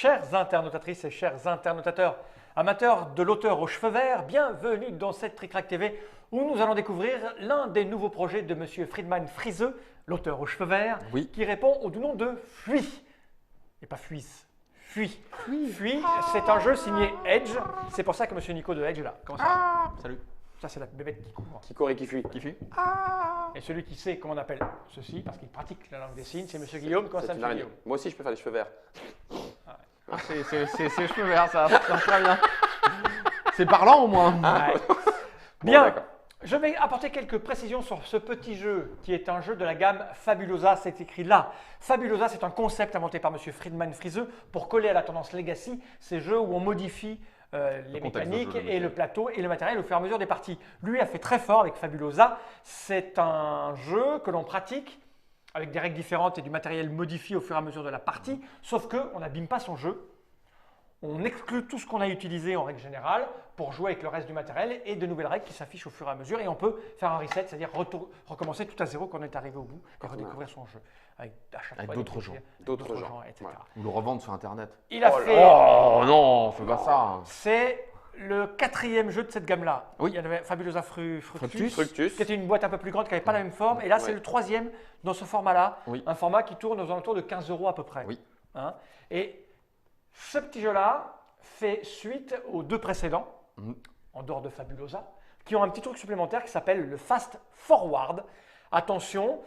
Chères internautatrices et chers internautateurs, amateurs de l'auteur aux cheveux verts, bienvenue dans cette Trick-Track TV où nous allons découvrir l'un des nouveaux projets de Monsieur Friedemann Friese, l'auteur aux cheveux verts, qui répond au nom de Fuit. Et pas Fuis, Fuit. Fuit, c'est un jeu signé Edge, c'est pour ça que Monsieur Nico de Edge est là. Comment ça va? Salut. Ça c'est la bébête qui court. Qui court et qui fuit. Et celui qui sait comment on appelle ceci, parce qu'il pratique la langue des signes, c'est Monsieur Guillaume. Comment ça, Monsieur Guillaume? Moi aussi, je peux faire les cheveux verts. C'est cheveux verts, ça marche très bien. C'est parlant au moins. Ouais. Bon, Bien, d'accord. je vais apporter quelques précisions sur ce petit jeu qui est un jeu de la gamme Fabulosa, c'est écrit là. Fabulosa, c'est un concept inventé par Monsieur Friedemann Friese pour coller à la tendance Legacy, ces jeux où on modifie les contexte mécaniques de jeu, et le plateau et le matériel au fur et à mesure des parties. Lui a fait très fort avec Fabulosa. C'est un jeu que l'on pratique avec des règles différentes et du matériel modifié au fur et à mesure de la partie, sauf qu'on n'abîme pas son jeu. On exclut tout ce qu'on a utilisé en règle générale pour jouer avec le reste du matériel et de nouvelles règles qui s'affichent au fur et à mesure. Et on peut faire un reset, c'est-à-dire recommencer tout à zéro quand on est arrivé au bout et redécouvrir son jeu. Avec à chaque fois d'autres des gens. plaisirs, D'autres gens, etc. ouais. Ou le revendre sur internet. Il a fait. Oh non, fais pas ça. C'est le 4e jeu de cette gamme-là. Oui. Il y en avait Fabulosa Fructus, Fructus. qui était une boîte un peu plus grande, qui n'avait pas la même forme. Et là, c'est Ouais. le 3e dans ce format-là. Oui. Un format qui tourne aux alentours de 15 € à peu près. Oui. Hein. Et ce petit jeu-là fait suite aux deux précédents, en dehors de Fabulosa, qui ont un petit truc supplémentaire qui s'appelle le Fast Forward. Attention,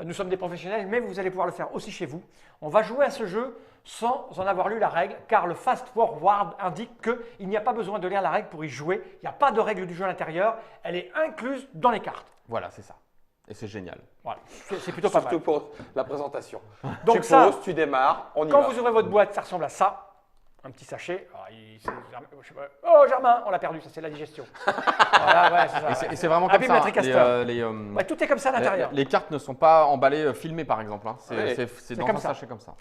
nous sommes des professionnels, mais vous allez pouvoir le faire aussi chez vous. On va jouer à ce jeu sans en avoir lu la règle, car le Fast Forward indique qu'il n'y a pas besoin de lire la règle pour y jouer. Il n'y a pas de règle du jeu à l'intérieur, elle est incluse dans les cartes. Voilà, c'est ça. Et c'est génial. Voilà, c'est plutôt pas mal. Surtout pour la présentation. Donc tu ça, poses, tu démarres, on y quand va. vous ouvrez votre boîte, ça ressemble à ça. Un petit sachet. Ah, je sais pas. Oh, Germain, on l'a perdu, ça c'est la digestion. Voilà, ouais, c'est ça. Et c'est vraiment comme Happy ça. Matricaster. Les, Ouais, tout est comme ça à l'intérieur. les cartes ne sont pas emballées, filmées par exemple. Hein. Ouais. C'est dans comme un ça. sachet comme ça.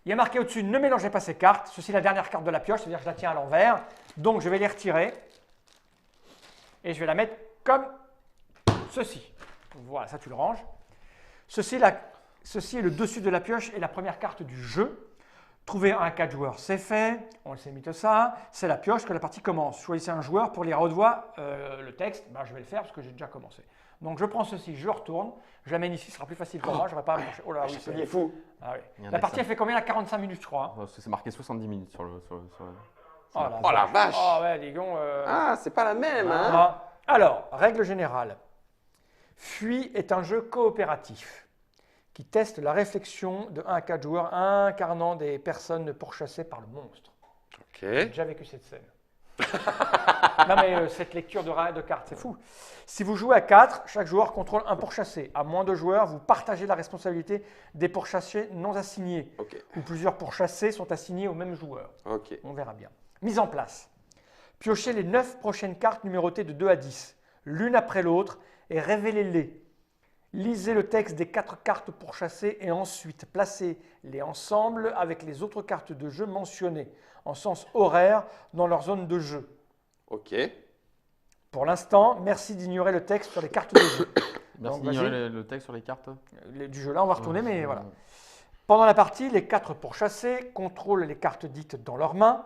Il y a marqué au-dessus, ne mélangez pas ces cartes. Ceci est la dernière carte de la pioche, c'est-à-dire que je la tiens à l'envers. Donc je vais les retirer. Et je vais la mettre comme ceci. Voilà, ça tu le ranges. Ceci est le dessus de la pioche et la première carte du jeu. Trouver un 4 joueurs, c'est fait. On le sait mis ça. C'est la pioche que la partie commence. Choisissez un joueur pour lire à haute voix le texte. Ben, je vais le faire parce que j'ai déjà commencé. Donc je prends ceci, je le retourne. Je l'amène ici, ce sera plus facile pour moi. Je n'aurai pas à me chercher. Oh là, oui, Il est fou. Ah oui. Il y en a La que partie ça. elle fait combien là? 45 minutes, je crois. Hein. C'est marqué 70 minutes sur le. Oh la vache. Oh ouais, dis donc. Ah, c'est pas la même, hein. Ah. Alors, règle générale. Fuit est un jeu coopératif qui teste la réflexion de 1 à 4 joueurs incarnant des personnes pourchassées par le monstre. J'ai Ok. déjà vécu cette scène. Non mais cette lecture de cartes, c'est fou. Si vous jouez à 4, chaque joueur contrôle un pourchassé. À moins de joueurs, vous partagez la responsabilité des pourchassés non assignés. Ok. Ou plusieurs pourchassés sont assignés au même joueur. Ok. On verra bien. Mise en place. Piochez les 9 prochaines cartes numérotées de 2 à 10, l'une après l'autre, et révélez-les. Lisez le texte des 4 cartes pourchassées et ensuite placez-les ensemble avec les autres cartes de jeu mentionnées, en sens horaire, dans leur zone de jeu. Ok. Pour l'instant, merci d'ignorer le texte sur les cartes de jeu. Merci Donc, d'ignorer vas-y. le texte sur les cartes. Du jeu là, on va retourner, mais voilà. Pendant la partie, les 4 pourchassés contrôlent les cartes dites dans leurs mains,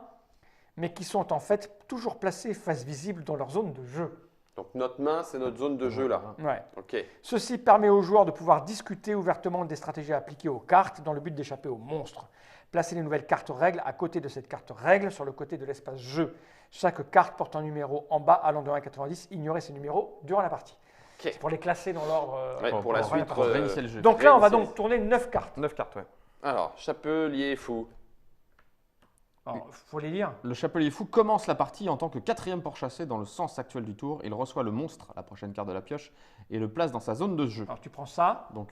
mais qui sont en fait toujours placées face visible dans leur zone de jeu. Donc notre main, c'est notre zone de jeu là. Ouais. Ok. Ceci permet aux joueurs de pouvoir discuter ouvertement des stratégies appliquées aux cartes dans le but d'échapper aux monstres. Placez les nouvelles cartes règles à côté de cette carte règle sur le côté de l'espace jeu. Chaque carte porte un numéro en bas allant de 1 à 90. Ignorez ces numéros durant la partie. Ok. C'est pour les classer dans l'ordre. Ouais, pour la suite. Pour réinitier le jeu. Donc là, on va réinitialiser. donc tourner 9 cartes. 9 cartes, ouais. Alors, chapelier fou. Il faut les lire. Le chapelier fou commence la partie en tant que 4e pourchassé dans le sens actuel du tour. Il reçoit le monstre, la prochaine carte de la pioche, et le place dans sa zone de jeu. Alors tu prends ça. Donc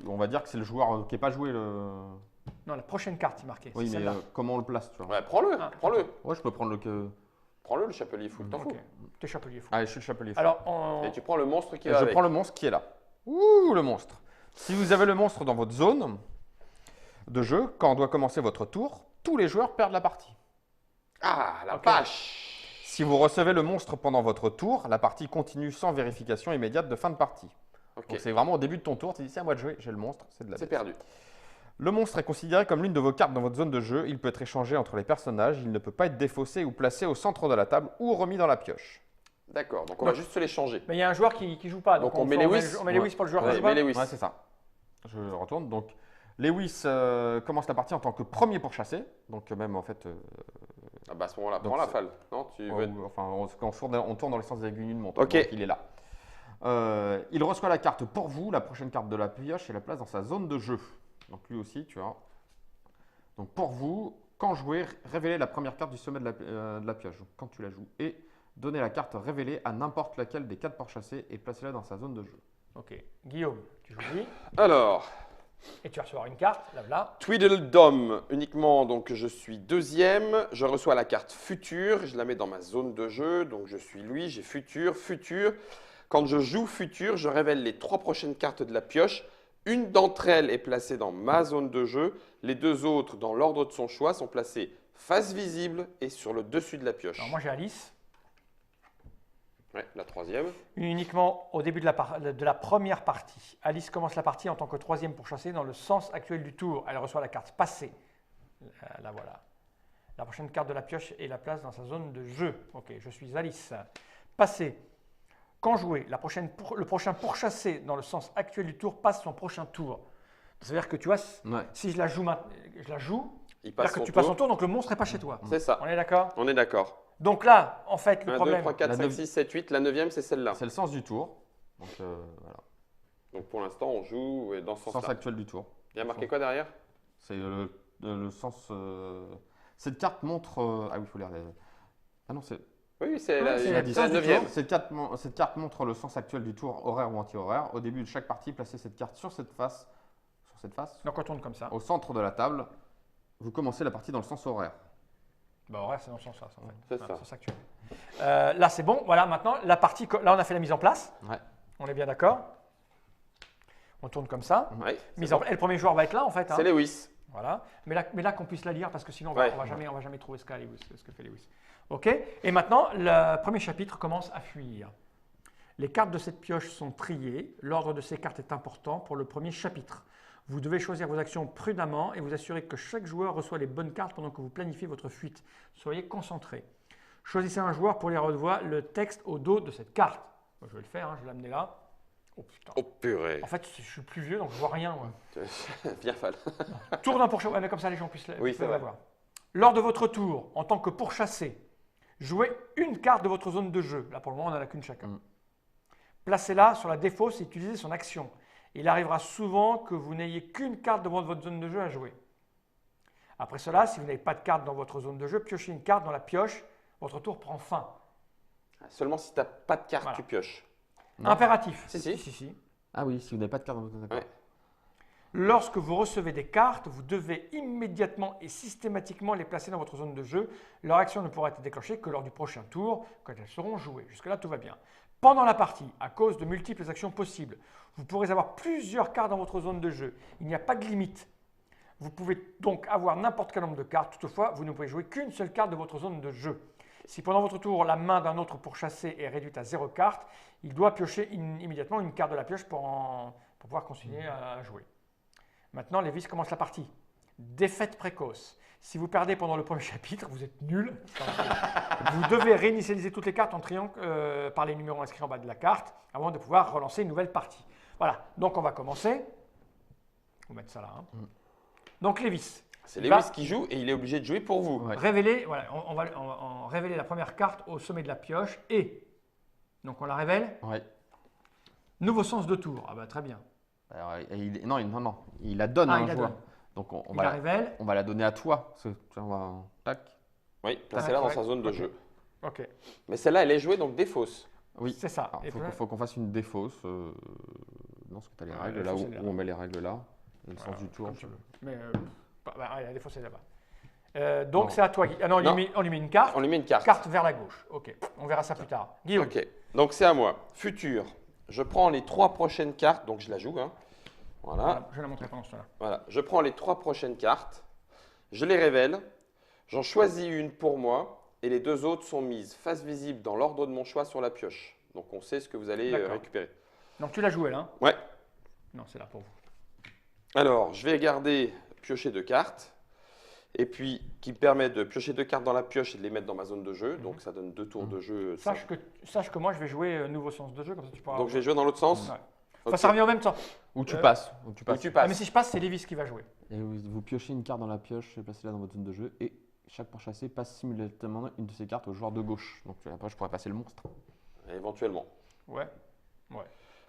on va dire que c'est le joueur qui n'est pas joué le. Non, la prochaine carte, il est marqué. Oui, c'est mais celle-là. comment on le place, tu vois. Ouais, prends-le. Ah, Prends-le. Ouais, je peux prendre le que. Prends-le, le chapelier fou. T'en Ok. fous. T'es chapelier fou. Allez, je suis le chapelier fou. Alors, Et tu prends le monstre qui Et va je avec. prends le monstre qui est là. Ouh, le monstre. Si vous avez le monstre dans votre zone de jeu, quand on doit commencer votre tour, tous les joueurs perdent la partie. Ah, la Ok. vache. Si vous recevez le monstre pendant votre tour, la partie continue sans vérification immédiate de fin de partie. Ok. Donc c'est vraiment au début de ton tour, tu dis c'est à moi de jouer, j'ai le monstre, c'est de la C'est bête. perdu. Le monstre est considéré comme l'une de vos cartes dans votre zone de jeu. Il peut être échangé entre les personnages. Il ne peut pas être défaussé ou placé au centre de la table ou remis dans la pioche. D'accord, donc on va juste se les changer. Mais il y a un joueur qui ne joue pas. Donc on met Lewis. On met Lewis pour le joueur qui Ouais, joue pas. mais Lewis. Ouais, c'est ça. Je retourne. Donc, Lewis commence la partie en tant que premier pourchassé. Donc, même en fait. Ah bah à ce moment-là, Donc, prends la c'est- falle. Non, tu veux... Enfin, on tourne dans les sens des aiguilles d'une montre. Ok. Donc, il est là. Il reçoit la carte pour vous, la prochaine carte de la pioche et la place dans sa zone de jeu. Donc, lui aussi, tu vois. Donc, pour vous, quand jouer, révélez la première carte du sommet de la pioche. Donc, quand tu la joues. Et donnez la carte révélée à n'importe laquelle des 4 pourchassés et placez-la dans sa zone de jeu. Ok. Guillaume, tu joues lui. Alors, Et tu vas recevoir une carte. Là. Tweedledum, uniquement, donc je suis deuxième. Je reçois la carte futur, je la mets dans ma zone de jeu. Donc je suis lui, j'ai futur, futur. Quand je joue futur, je révèle les 3 prochaines cartes de la pioche. Une d'entre elles est placée dans ma zone de jeu. Les 2 autres, dans l'ordre de son choix, sont placées face visible et sur le dessus de la pioche. Alors moi j'ai Alice. Ouais, la troisième. Uniquement au début de la première partie. Alice commence la partie en tant que troisième pourchassée dans le sens actuel du tour. Elle reçoit la carte passée. La voilà. La prochaine carte de la pioche est la place dans sa zone de jeu. Ok, je suis Alice. Passé. Quand joué, le prochain pourchassé dans le sens actuel du tour passe son prochain tour. C'est-à-dire que tu vois, Ouais. si je la joue, je la joue, Il c'est-à-dire passe que son tu passes tour. ton tour, donc le monstre n'est pas chez toi. C'est ça. On est d'accord? On est d'accord. Donc là, en fait, le 1, 2, problème, 3, 4, La 5, neuv- 6, 7, 8. La neuvième, c'est celle-là. C'est le sens du tour. Donc, voilà. Donc pour l'instant, on joue dans ce Sens sens-là. actuel du tour. Il y a marqué quoi derrière? C'est le sens. Cette carte montre. Ah oui, il faut lire. Ah non, c'est. Oui, c'est Ouais, la, c'est la, la la neuvième. Cette carte montre le sens actuel du tour, horaire ou anti-horaire. Au début de chaque partie, placez cette carte sur cette face, donc on tourne comme ça. au centre de la table. Vous commencez la partie dans le sens horaire. Bah, horaire, c'est dans ce sens-là, en fait. C'est Voilà, ça. sens actuel. Là, c'est bon. Voilà, maintenant, la partie. Là, on a fait la mise en place. Ouais. On est bien d'accord. On tourne comme ça. Ouais, Et le premier joueur va être là, en fait. Hein. c'est Lewis. Voilà. Mais là qu'on puisse la lire, parce que sinon, on Ouais. va jamais trouver ce que fait Lewis. OK. Et maintenant, le premier chapitre commence à fuir. Les cartes de cette pioche sont triées. L'ordre de ces cartes est important pour le premier chapitre. Vous devez choisir vos actions prudemment et vous assurer que chaque joueur reçoit les bonnes cartes pendant que vous planifiez votre fuite. Soyez concentrés. Choisissez un joueur pour lire à haute voix le texte au dos de cette carte. Moi, je vais le faire, hein, je vais l'amener là. Oh putain. Oh purée. En fait, je suis plus vieux, donc je vois rien. Moi. Bien fall. Tour d'un pourchassé. Ouais, mais comme ça, les gens puissent Oui, c'est la vrai. voir. Lors de votre tour, en tant que pourchassé, jouez une carte de votre zone de jeu. Là, pour le moment, on n'en a qu'une chacun. Placez-la sur la défausse et utilisez son action. Il arrivera souvent que vous n'ayez qu'une carte devant votre zone de jeu à jouer. Après cela, si vous n'avez pas de carte dans votre zone de jeu, piochez une carte dans la pioche. Votre tour prend fin. Seulement si tu n'as pas de carte, Voilà. tu pioches. Non. Impératif. Si. Ah oui, si vous n'avez pas de carte dans votre d'accord. Ouais. Lorsque vous recevez des cartes, vous devez immédiatement et systématiquement les placer dans votre zone de jeu. Leur action ne pourra être déclenchée que lors du prochain tour, quand elles seront jouées. Jusque-là, tout va bien. Pendant la partie, à cause de multiples actions possibles, vous pourrez avoir plusieurs cartes dans votre zone de jeu. Il n'y a pas de limite. Vous pouvez donc avoir n'importe quel nombre de cartes. Toutefois, vous ne pouvez jouer qu'une seule carte de votre zone de jeu. Si pendant votre tour, la main d'un autre pourchassé est réduite à 0 carte, il doit piocher immédiatement une carte de la pioche pour pouvoir continuer à jouer. Maintenant, Lewis commence la partie. Défaite précoce. Si vous perdez pendant le premier chapitre, vous êtes nul. Vous devez réinitialiser toutes les cartes en triangle par les numéros inscrits en bas de la carte avant de pouvoir relancer une nouvelle partie. Voilà, donc on va commencer. On va mettre ça là. Hein. Donc Lewis. C'est il Lewis va qui joue et il est obligé de jouer pour vous. Ouais. révéler, voilà, on va révéler la première carte au sommet de la pioche et, donc on la révèle, Ouais. nouveau sens de tour. Ah bah très bien. Alors, non, il la donne à il un la joueur. donne. Donc on Il va la la, révèle. on va la donner à toi. Tac. Oui, placez-la dans Ouais. sa zone de Ok. jeu. Ok, Mais celle-là, elle est jouée donc défausse. Oui. c'est ça. Alors, Et faut, puis- faut qu'on fasse une défausse. Non, parce que tu as les Ouais, règles la là défausse, où elle est là. on met les règles là. Et le Voilà, sens du tour. comme tu veux. Mais la défausse c'est là-bas. Donc Non. c'est à toi, Guy. Ah non, Non. on lui met une carte. On lui met une carte. Carte vers la gauche. Ok, on verra ça plus tard. Guillaume. Ok, donc c'est à moi. Futur. Je prends les 3 prochaines cartes, donc je la joue. Hein. Voilà. Voilà, je la montrerai pendant ce temps-là. Voilà. Je prends les 3 prochaines cartes. Je les révèle. J'en choisis une pour moi. Et les 2 autres sont mises face visible dans l'ordre de mon choix sur la pioche. Donc on sait ce que vous allez D'accord. récupérer. Donc tu l'as joué là. Hein Ouais. Non, c'est là pour vous. Alors, je vais garder piocher 2 cartes. Et puis, qui me permet de piocher 2 cartes dans la pioche et de les mettre dans ma zone de jeu. Donc, ça donne 2 tours de jeu. Sache que moi, je vais jouer nouveau sens de jeu, comme ça tu pourras. Donc, je vais jouer dans l'autre sens. Ouais. Ok. Enfin, ça revient au même temps. Ou tu Euh, passes. Ou tu Ou passes. tu Ah, passes. mais si je passe, c'est Lévis qui va jouer. Et vous piochez une carte dans la pioche et placez-la dans votre zone de jeu. Et chaque pourchassé passe simultanément une de ces cartes au joueur de gauche. Donc après, je pourrais passer le monstre. Éventuellement. Ouais. On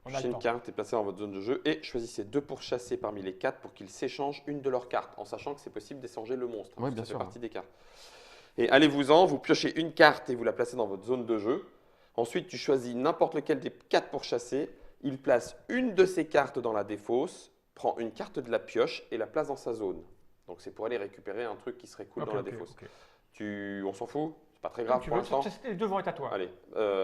a Piochez le une temps. carte et placez dans votre zone de jeu. Et choisissez 2 pourchassés parmi les 4 pour qu'ils s'échangent une de leurs cartes. En sachant que c'est possible d'échanger le monstre. Ouais, Ça bien fait sûr. partie des cartes. Et allez-vous-en, vous piochez une carte et vous la placez dans votre zone de jeu. Ensuite, tu choisis n'importe lequel des 4 pourchassés. Il place une de ses cartes dans la défausse, prend une carte de la pioche et la place dans sa zone. Donc c'est pour aller récupérer un truc qui serait cool dans la défausse. ok. On s'en fout, c'est pas très Comme grave tu pour veux, l'instant. Les deux vont être à toi. Allez,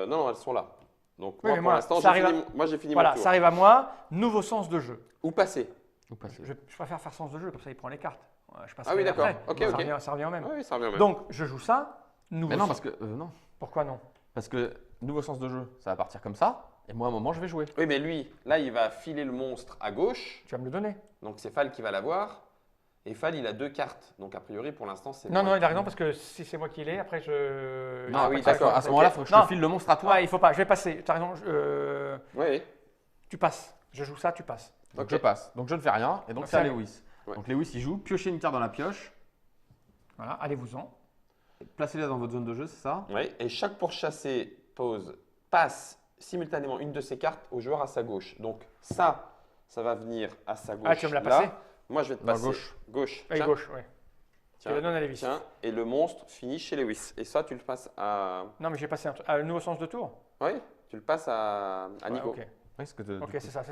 non, elles sont là. Donc Oui, moi, mais pour moi, l'instant, ça arrive j'ai fini Voilà, mon tour. ça arrive à moi. Nouveau sens de jeu. Ou passer. Ou passer. Je préfère faire sens de jeu, comme ça il prend les cartes. Je Ah oui, d'accord. après. Ok, ça, ok. revient au même. Oui, ça revient même. Donc, je joue ça. Nouveau Mais non, sens. parce que non. Pourquoi non? Parce que nouveau sens de jeu, ça va partir comme ça. Et moi, à un moment, je vais jouer. Oui, mais lui, là, il va filer le monstre à gauche. Tu vas me le donner. Donc c'est Fal qui va l'avoir. Et Fal, il a 2 cartes. Donc a priori, pour l'instant, c'est Non, moi. il a raison, parce que si c'est moi qui l'ai, après je. Ah oui, après, d'accord. À ce moment-là, il faut que je Non. te file le monstre à toi. Ouais, il faut pas. Je vais passer. Tu as raison. Oui. Tu passes. Je joue ça, tu passes. Donc Ok. je passe. Donc je ne fais rien. Et donc Donc, c'est à ça- Lewis. Ouais. Donc Lewis, il joue. Piochez une carte dans la pioche. Voilà, allez-vous-en. Placez-la dans votre zone de jeu, c'est ça? Oui. Et chaque pourchassé passe simultanément une de ses cartes au joueur à sa gauche. Donc ça va venir à sa gauche. Ah, tu vas me la là. passer? Moi, je vais te Dans passer. gauche. Gauche. Allez, Tiens, gauche, oui. Tu tiens, la donnes à Lévis. tiens. Et le monstre finit chez Lewis. Et ça, tu le passes à. Non, mais j'ai passé un truc. Ah, le nouveau sens de tour? Oui, tu le passes à Ouais, Nico. ok, Oui, ce que ok, c'est ça.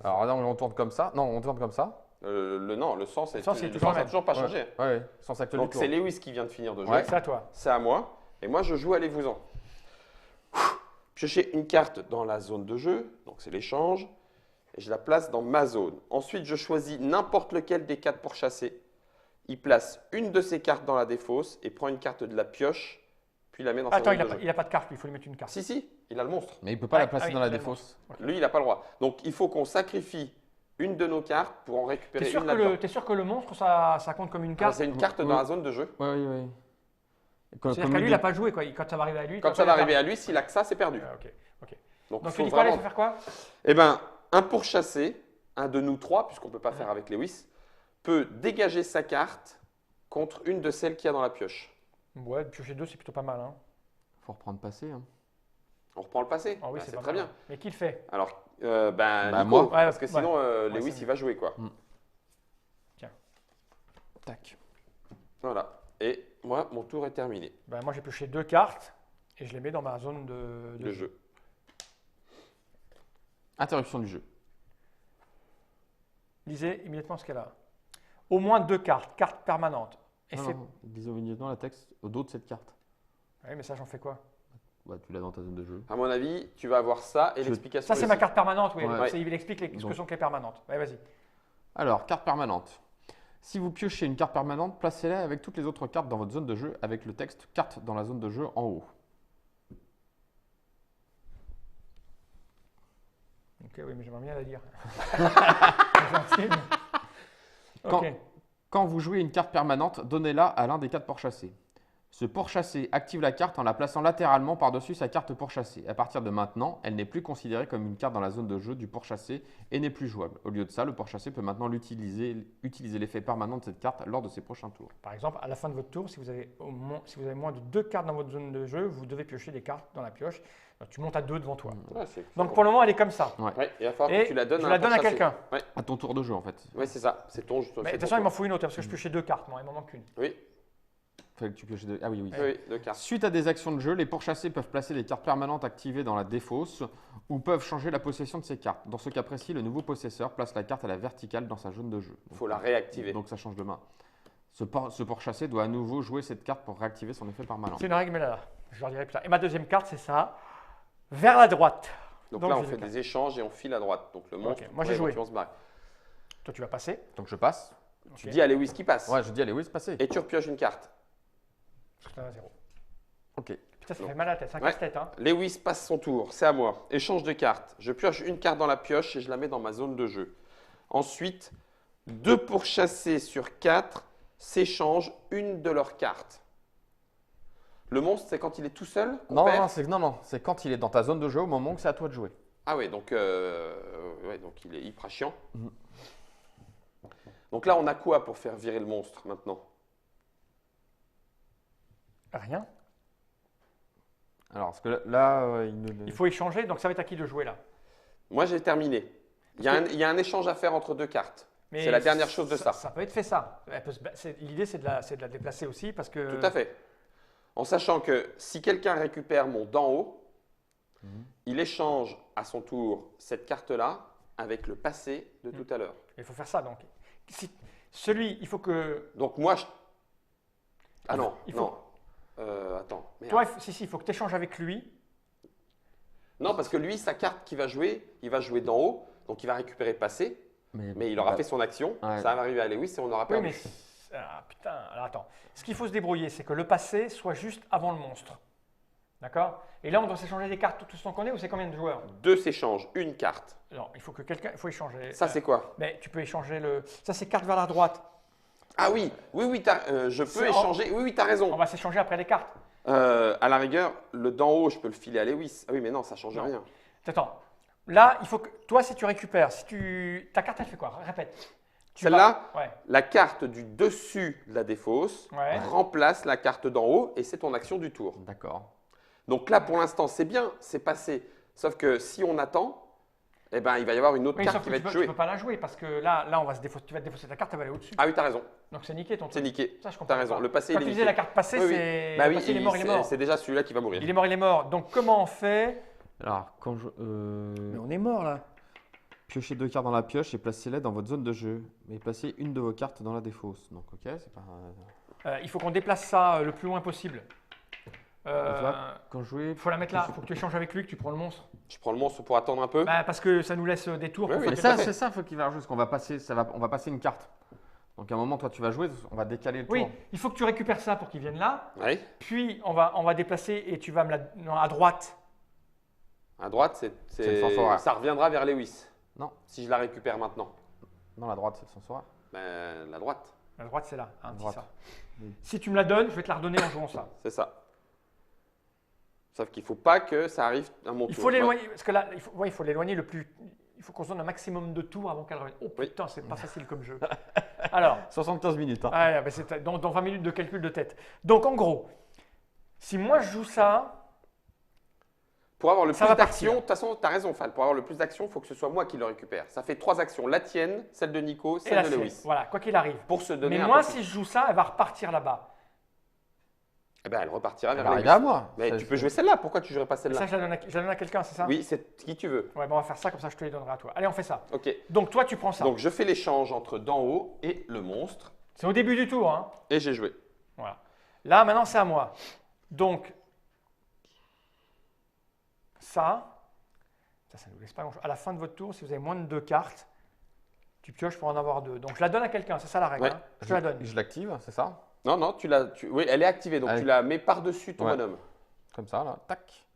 Alors là, on tourne comme ça. Non, on tourne comme ça. Le sens, Le sens, c'est le toujours sens le n'a même. toujours pas Ouais. changé. Ouais, sans acte du Donc tour. c'est Lewis qui vient de finir de jouer. Ouais. C'est à toi. C'est à moi. Et moi, je joue allez-vous-en. Piochez une carte dans la zone de jeu. Donc c'est l'échange. Et je la place dans ma zone. Ensuite, je choisis n'importe lequel des 4 pourchassés. Il place une de ses cartes dans la défausse et prend une carte de la pioche, puis la met dans sa Attends, zone de jeu. il a pas de carte, lui, il faut lui mettre une carte. Si, il a le monstre. Mais il ne peut pas Ah, la placer ah oui, dans la il a le défausse. Lui, il n'a pas le droit. Donc, il faut qu'on sacrifie une de nos cartes pour en récupérer T'es sûr, une là-dedans. t'es sûr que le monstre, ça compte comme une Ah, carte? c'est une carte dans la zone de jeu. Oui, oui, oui. C'est-à-dire qu'à lui, il n'a pas joué, quoi. Quand ça va arriver à lui. Quand ça va arriver à lui, s'il a que ça, c'est perdu. Ah, ok. Donc, Donc il tu faut dis quoi, là, il vraiment. faut faire quoi? Eh bien, un pourchassé, un de nous 3, puisqu'on ne peut pas faire avec Lewis, peut dégager sa carte contre une de celles qu'il y a dans la pioche. Ouais, piocher 2, c'est plutôt pas mal. Hein. Faut reprendre passé. Hein. On reprend le passé. Ah oui, Ben, c'est c'est pas très mal. bien. Mais qui le fait? Alors, Bah, Nico, moi. Ouais, parce que ouais. sinon, Ouais, Lewis, c'est il va jouer, quoi. Tac. Voilà. Et moi, mon tour est terminé. Ben, moi, j'ai pioché 2 cartes et je les mets dans ma zone de Le jeu. Interruption du jeu. Lisez immédiatement ce qu'elle a. Au moins 2 cartes, carte permanente. Effet... Disons immédiatement la texte au dos de cette carte. Oui, mais ça, j'en fais quoi? Bah, tu l'as dans ta zone de jeu. À mon avis, tu vas avoir ça et Je- l'explication. Ça, c'est aussi. ma carte permanente, oui. Ouais. Il explique ce que Donc. sont que les permanentes. Ouais, vas-y. Alors, carte permanente. Si vous piochez une carte permanente, placez-la avec toutes les autres cartes dans votre zone de jeu avec le texte carte dans la zone de jeu en haut. Ok, oui, mais j'aimerais bien la dire. C'est gentil, mais- Quand- Ok. Quand vous jouez une carte permanente, donnez-la à l'un des 4 pourchassés. Ce pourchassé active la carte en la plaçant latéralement par-dessus sa carte pourchassée. À partir de maintenant, elle n'est plus considérée comme une carte dans la zone de jeu du pourchassé et n'est plus jouable. Au lieu de ça, le pourchassé peut maintenant utiliser l'effet permanent de cette carte lors de ses prochains tours. Par exemple, à la fin de votre tour, si vous avez moins de 2 cartes dans votre zone de jeu, vous devez piocher des cartes dans la pioche. Donc, tu montes à 2 devant toi. Ouais, c'est Donc cool. pour le moment, elle est comme ça. Ouais, il va falloir Et que tu la donnes je à la un donne à pourchassé. quelqu'un. Ouais, À ton tour de jeu, en fait. ouais, c'est ça. C'est ton. Mais de toute façon, il m'en faut une autre parce que je piochais 2 cartes. Moi, il m'en manque une. Oui, Fallait que tu pioches deux. Ah oui, oui. oui, 2 cartes. Suite à des actions de jeu, les pourchassés peuvent placer des cartes permanentes activées dans la défausse ou peuvent changer la possession de ces cartes. Dans ce cas précis, le nouveau possesseur place la carte à la verticale dans sa zone de jeu. Il faut la réactiver. Donc ça change de main. Ce pourchassé doit à nouveau jouer cette carte pour réactiver son effet permanent. C'est une règle, mais là, je leur dirai plus tard. Et ma deuxième carte, c'est ça. Vers la droite. Donc Donc, là, on j'ai fait deux des échanges et on file à droite. Donc le monstre, moi, j'ai pourrait joué. éventuellement se barrer. Toi, tu vas passer. Donc je passe. Tu Ok. dis à Lewis qui passe. Ouais, je dis allez, oui, c'est passé. Et tu repioches une carte. Parce que t'en as 0. Ok. Putain, ça Non. fait mal à la tête. C'est un Ouais. casse-tête. Hein. Lewis passe son tour, c'est à moi. Échange de cartes. Je pioche une carte dans la pioche et je la mets dans ma zone de jeu. Ensuite, 2 pourchassés sur 4 s'échangent une de leurs cartes. Le monstre, c'est quand il est tout seul qu'on Non, perd non, c'est quand il est dans ta zone de jeu au moment où c'est à toi de jouer. Ah ouais, donc il est hyper chiant. Mhm. Donc là, on a quoi pour faire virer le monstre maintenant? Rien. Alors, parce que là, Il faut échanger, donc ça va être à qui de jouer là? Moi, j'ai terminé. Il y a un échange à faire entre deux cartes. Mais C'est la dernière chose de ça. Ça peut être fait ça. L'idée, c'est de la déplacer aussi parce que. Tout à fait. En sachant que si quelqu'un récupère mon d'en haut, il échange à son tour cette carte-là avec le passé de tout à l'heure. Il faut faire ça donc. Il faut que. Donc moi, ah non, Il faut- non. Attends. Merde. Toi, il faut que tu échanges avec lui. Non, parce que lui, sa carte qu'il va jouer, il va jouer d'en haut, donc il va récupérer passé, mais il aura fait son action. Ouais. Ça va arriver à Lewis et on aura Oui, perdu. mais. Ah, putain, alors attends. Ce qu'il faut se débrouiller, c'est que le passé soit juste avant le monstre. D'accord? Et là, on doit s'échanger des cartes tous tant qu'on est ou c'est combien de joueurs? 2 s'échangent une carte. Non, il faut que quelqu'un. Il faut échanger. Ça, c'est quoi? Mais tu peux échanger le. Ça, c'est carte vers la droite. Ah oui, je peux C'est échanger. Oui, tu as On raison. va s'échanger après les cartes. À la rigueur, le d'en haut, je peux le filer à Lewis. Ah oui, mais non, ça change Non. rien. Attends. Là, il faut que. Toi, si tu récupères, ta carte, elle fait quoi? Répète. Celle-là, Ouais. la carte du dessus de la défausse Ouais. remplace la carte d'en haut et c'est ton action du tour. D'accord. Donc là, pour l'instant, c'est bien, c'est passé. Sauf que si on attend, eh ben, il va y avoir une autre Oui, carte sauf qui que va tu être peux, jouée. tu peux pas la jouer parce que là on va tu vas te défausser ta carte, elle va aller au-dessus. Ah oui, tu as raison. Donc c'est niqué ton C'est truc. niqué. Ça, je comprends Tu as raison. pas. Le passé, Quand il est tu disais niqué. la carte passée, Oui, oui. c'est. Bah le oui, passé, il est mort, il est mort. c'est déjà celui-là qui va mourir. Il est mort, il est mort. Donc comment on fait? Alors, quand je. Mais on est mort là. Piochez 2 cartes dans la pioche et placez-les dans votre zone de jeu. Mais placez une de vos cartes dans la défausse. Donc, ok, c'est pas. Il faut qu'on déplace ça le plus loin possible. Tu vois, quand je jouais. Il faut la mettre là. Il faut que tu échanges avec lui, que tu prends le monstre. Je prends le monstre pour attendre un peu. Bah, parce que ça nous laisse des tours. Oui, pour oui, faire Mais des ça, passes. c'est ça, faut qu'il va jouer. Parce qu'on va passer, on va passer une carte. Donc, à un moment, toi, tu vas jouer, on va décaler le Oui, tour. il faut que tu récupères ça pour qu'il vienne là. Oui. Puis on va déplacer et tu vas me la. Non, à droite. À droite, C'est le sens horaire. ça reviendra vers Lewis. Non. Si je la récupère maintenant. Non, la droite, c'est le sens horaire. Ben, la droite, À droite, c'est là. Hein, dis Droite. ça. Oui. Si tu me la donnes, je vais te la redonner en jouant ça. c'est ça. Sauf qu'il ne faut pas que ça arrive à mon Il tour. faut l'éloigner, parce que là, il faut l'éloigner le plus. Il faut qu'on se donne un maximum de tours avant qu'elle revienne. Oh Oui. putain, c'est pas facile comme jeu. Alors, 75 minutes. Hein. ah, bah, c'est dans 20 minutes de calcul de tête. Donc en gros, si moi je joue ça, Pour avoir le Ça plus va d'actions, partir. de toute façon, tu as raison, Fall. Pour avoir le plus d'actions, il faut que ce soit moi qui le récupère. Ça fait 3 actions. La tienne, celle de Nico, et celle la de sienne, Lewis. voilà, quoi qu'il arrive. Pour se donner Mais un moi, peu plus. si je joue ça, elle va repartir là-bas. Eh ben, elle repartira Elle vers va Lewis. arriver à moi. Mais Ça, tu c'est- peux jouer celle-là. Pourquoi tu jouerais pas Et celle-là ça, je la donne à quelqu'un, c'est ça? Oui, c'est qui tu veux. Ouais, bon, on va faire ça, comme ça je te les donnerai à toi. Allez, on fait ça. Ok. Donc toi, tu prends ça. Donc, je fais l'échange entre d'en haut et le monstre. C'est au début du tour, hein. Et j'ai joué. Voilà. Là, maintenant, c'est à moi. Donc, ça nous laisse pas grand-chose. À la fin de votre tour, si vous avez moins de 2 cartes, tu pioches pour en avoir 2. Donc, je la donne à quelqu'un, c'est ça la règle. Ouais. Hein. Je te la donne. Je l'active, c'est ça? Non, non, oui, elle est activée. Donc, Allez. tu la mets par-dessus ton Ouais. bonhomme. Comme ça, là. Tac.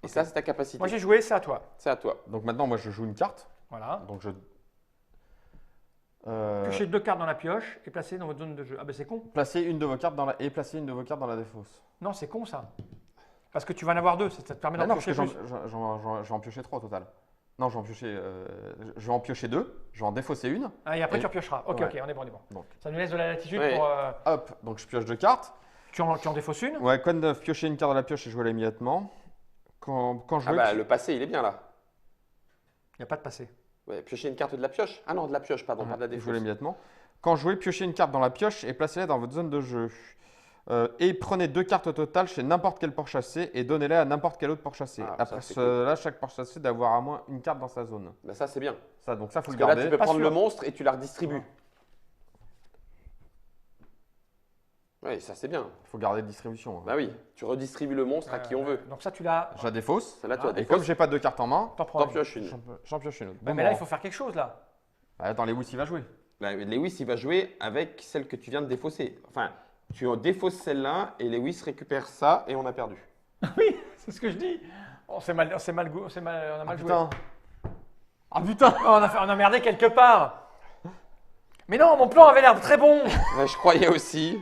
Et ça, c'est ta capacité. Moi, j'ai joué, c'est à toi. C'est à toi. Donc maintenant, moi, je joue une carte. Voilà. Donc je. Piochez 2 cartes dans la pioche et placez dans votre zone de jeu. Ah ben c'est con. Placez une de vos cartes dans la et placez une de vos cartes dans la défausse. Non, c'est con ça. Parce que tu vas en avoir 2, ça te permet Ah d'en non, parce que piocher plus. je vais en piocher 3 au total. Non, je vais en piocher 2, je vais en défausser une. Ah, et après, Et- tu repiocheras. Ok, Ouais. ok, on est bon, on est bon. Donc. Ça nous laisse de la latitude Ouais. pour. Hop, donc je pioche 2 cartes. Tu en défausses une. Ouais, code 9, piocher une carte dans la pioche et jouer immédiatement. Quand je Ah veux. bah, le passé, il est bien là. Il n'y a pas de passé. Ouais, piocher une carte de la pioche. Ah non, de la pioche, pardon, pas de la jouer défausse. immédiatement. Quand jouez, piochez une carte dans la pioche et placez-la dans votre zone de jeu. Et prenez 2 cartes au total chez n'importe quel porte-chassé et donnez-les à n'importe quel autre porte-chassé. Ah, Après ça, c'est cela, chaque porte-chassé d'avoir à moins une carte dans sa zone. Bah, ça, c'est bien. Ça, donc ça, faut Parce le que là, garder. tu peux Pas prendre sûr. le monstre et tu la redistribues. Oui, ça, c'est bien. Il faut garder de distribution. hein. Bah oui, tu redistribues le monstre à qui on veut. Donc ça, tu l'as. Je la défausse. Celle-là, tu la Ah, Et défausses. comme j'ai pas 2 cartes en main, T'en prends T'en une. pioches une. j'en pioche une autre. Ouais, mais là, il faut faire quelque chose là. Attends, les Lewis, il va jouer. Bah, Lewis, il va jouer avec celle que tu viens de défausser. Enfin, tu défausses celle-là et Lewis récupère ça et on a perdu. Oui, c'est ce que je dis. On a mal joué. Putain. Ah putain! Oh, on a merdé quelque part. Mais non, mon plan avait l'air très bon. Ouais, je croyais aussi.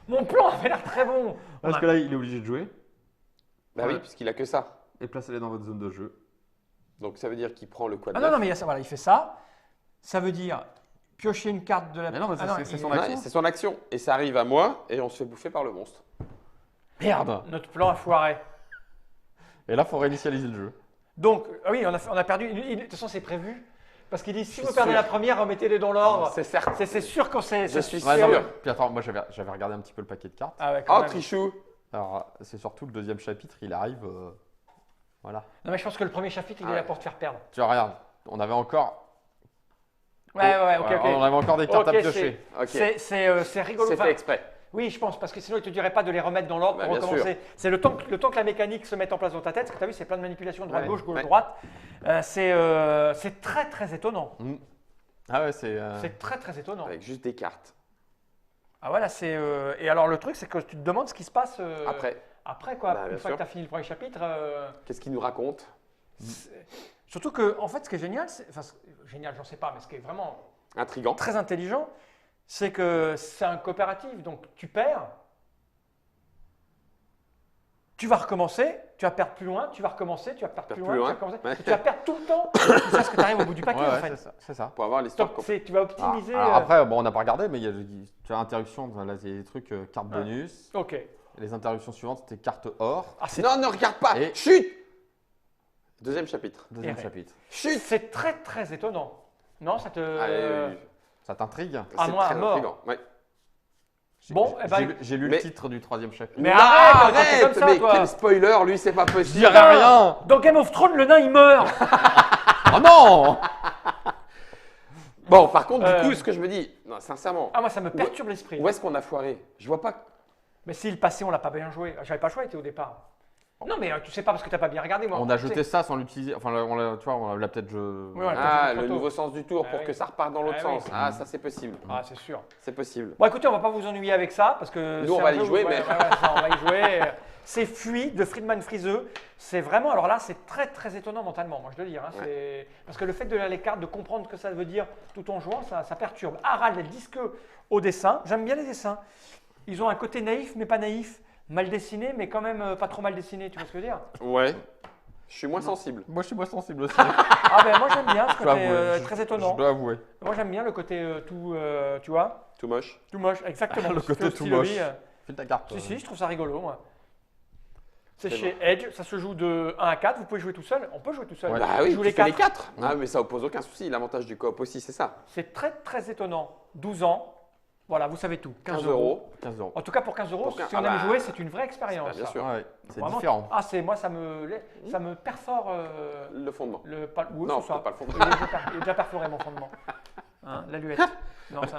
Mon plan avait l'air très bon. Parce que là, il est obligé de jouer Bah Ouais. oui, puisqu'il a que ça. et placez-les dans votre zone de jeu. Donc ça veut dire qu'il prend le quad Ah non, non, 9. mais il y a ça, voilà, il fait ça. Ça veut dire piocher une carte de la... Mais non, mais Ah c'est il- son Ouais, action. c'est son action. Et ça arrive à moi et on se fait bouffer par le monstre. Merde, notre plan a foiré. Et là, il faut réinitialiser le jeu. Donc, ah oui, on a perdu. De toute façon, c'est prévu. Parce qu'il dit, si Je vous suis perdez sûr. la première, remettez-les dans l'ordre. C'est certain. C'est sûr qu'on sait. Je suis Ouais, sûr. non, Puis attends, moi j'avais regardé un petit peu le paquet de cartes. Ah ouais, quand Oh, même. Trichou. Alors, c'est surtout le deuxième chapitre, il arrive. Voilà. Non, mais je pense que le premier chapitre, il est Ah là ouais. pour te faire perdre. Tu vois, regarde, on avait encore. Ouais, ok, Ouais, ok. On avait encore des cartes Ok, à piocher. Ok. C'est rigolo. C'est Enfin, fait exprès. oui, je pense, parce que sinon, il ne te dirait pas de les remettre dans l'ordre Bah, pour bien recommencer. C'est le temps que la mécanique se mette en place dans ta tête. Parce que tu as vu, c'est plein de manipulations Ouais, droite-gauche, ouais. gauche-droite. C'est très, très étonnant. Ah ouais, c'est. C'est très, très étonnant. Avec juste des cartes. Ah voilà, et alors, le truc, c'est que tu te demandes ce qui se passe Après, quoi. Bah, Une bien fois sûr. que tu as fini le premier chapitre. qu'est-ce qu'il nous raconte? Surtout que, en fait, ce qui est génial, génial, j'en sais pas, mais ce qui est vraiment Intriguant. très intelligent, c'est que c'est un coopératif. Donc, tu perds, tu vas recommencer, tu vas perdre plus loin, tu vas recommencer, tu vas perdre plus loin, tu vas recommencer. Ouais. Et tu vas perdre tout le temps jusqu'à ce que tu arrives au bout du paquet, Ouais, en ouais, fait. c'est ça. Pour avoir l'histoire Donc, complète. tu vas Ah, optimiser. alors après, bon, on n'a pas regardé, mais tu as interruption, là, il y a des trucs carte Ouais. bonus. Ok. Et les interruptions suivantes, c'était carte or. Ah, Non, ne regarde pas. Et- Chut. Deuxième chapitre. Deuxième Et- chapitre. Chut. c'est très, très étonnant. Non, ça te. Allez, Ça t'intrigue? Ah, c'est moi, à très mort. intriguant. Ouais. Bon, eh ben, J'ai lu mais- le titre du troisième chapitre. Mais arrête, t'es comme ça, mais toi. quel spoiler, lui, c'est pas Je possible. dirais rien! Dans Game of Thrones, le nain, il meurt. Oh non! Bon, par contre, Euh, du coup, ce que je me dis, non, sincèrement, Ah, moi, ça me perturbe l'esprit. où est-ce qu'on a foiré? Je vois pas. Mais si le passé, on l'a pas bien joué. J'avais pas le choix, il était au départ. Non, mais tu sais pas parce que t'as pas bien regardé, moi. On a Tu sais- jeté ça sans l'utiliser. Enfin, tu vois, on l'a peut-être. Oui, voilà. Ah, trop le tôt. nouveau sens du tour Ah pour oui. que ça reparte dans l'autre Ah oui. sens. Ah, ça, c'est possible. Ah, c'est sûr. C'est possible. Bon, écoutez, on va pas vous ennuyer avec ça parce que. Nous, on c'est va un y jeu jouer, où- mais- ouais, ça, on va y jouer. C'est Fuit de Friedman Friseux. C'est vraiment. Alors là, c'est très, très étonnant mentalement, moi, je dois le dire. Hein. Parce que le fait de lire les cartes, de comprendre ce que ça veut dire tout en jouant, ça perturbe. Harald est disque au dessin. J'aime bien les dessins. Ils ont un côté naïf, mais pas naïf. Mal dessiné, mais quand même pas trop mal dessiné. Tu vois ce que je veux dire? Ouais. Je suis moins sensible. Moi, je suis moins sensible aussi. Ah ben moi j'aime bien ce Je dois côté avouer, très Je étonnant. dois avouer. Moi j'aime bien le côté tout, tu vois, Tout moche. tout moche, exactement. Le Ce que côté fait tout Stylo moche. Lee, File ta carte. Si, je trouve ça rigolo moi. C'est C'est chez Edge, ça se joue de 1 à 4, vous pouvez jouer tout seul, on peut jouer tout seul. Ouais. Bah Je oui, joue tu les fais les 4. 4. Ah, mais ça oppose aucun souci. L'avantage du coop aussi, c'est ça. C'est très très étonnant. 12 ans, voilà, vous savez tout. 15 euros. 15 euros. En tout cas pour 15 euros, Pour si quin- on ah aime bah, jouer, c'est une vraie expérience. bah, bien ça. sûr. Ouais, c'est Vraiment. différent. Ah c'est moi ça me perfore Le fondement. oui, Non, c'est ça. pas le fondement. Il est déjà perforé mon fondement. Hein, l'aluette. Non, ça,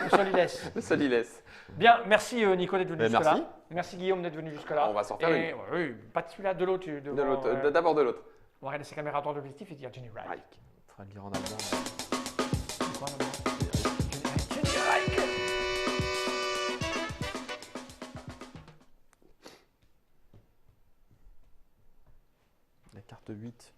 le solilès. Le seul, il laisse. Bien, merci Nico d'être venu Ben, jusque-là. merci. Merci Guillaume d'être venu jusque-là. On va s'en faire Et, oui, pas de celui-là, de l'autre. De l'autre, d'abord de l'autre. On va regarder ses caméras à droite d'objectif et dire Jenny Reich. Right. Faudra le lire en allemand. C'est quoi, normalement Jenny Reich. La carte 8.